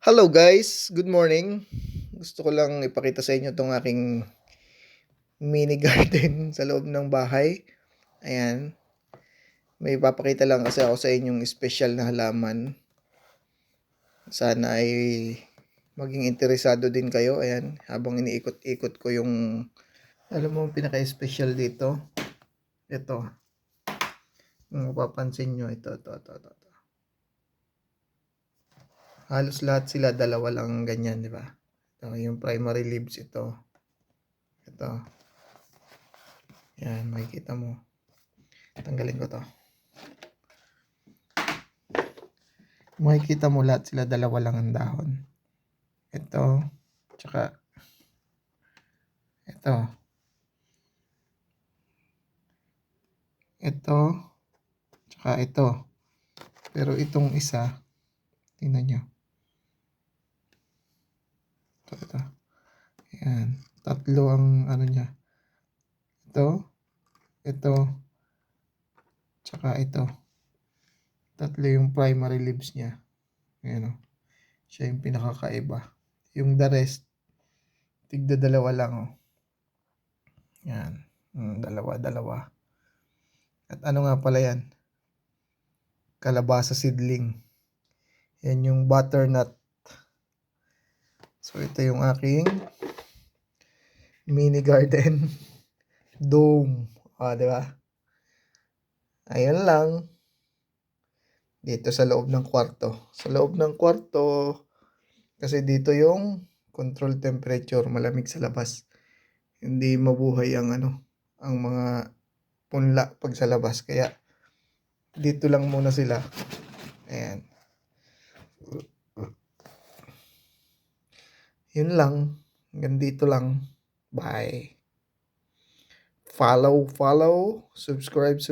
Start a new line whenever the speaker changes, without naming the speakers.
Hello guys, good morning. Gusto ko lang ipakita sa inyo itong aking mini garden sa loob ng bahay. Ayan, may ipapakita lang kasi ako sa inyong special na halaman. Sana ay maging interesado din kayo. Ayan, habang iniikot-ikot ko yung, alam mo, pinaka-special dito. Ito, kung mapapansin nyo, ito. Halos lahat sila, dalawa lang ganyan, di ba? Ito, yung primary leaves ito. Ito. Yan, makikita mo. Tanggalin ko to. Makikita mo lahat sila, dalawa lang ang dahon. Ito, tsaka ito. Ito, tsaka ito. Pero itong isa, tingnan nyo. Ito. Ayan. Tatlo ang ano niya. Ito, tsaka ito. Tatlo yung primary leaves niya. Ayan o. Siya yung pinakakaiba. Yung the rest, tigda dalawa lang o. Yan. Dalawa. At ano nga pala yan? Kalabasa seedling. Yan yung butternut. So ito yung aking mini garden dome. Di ba? Ayan lang. Dito sa loob ng kwarto. Sa loob ng kwarto, kasi dito yung control temperature, malamig sa labas. Hindi mabuhay ang ang mga punla pag sa labas. Kaya dito lang muna sila. Ayan. Yun lang. Hanggang dito lang. Bye. Follow. Subscribe.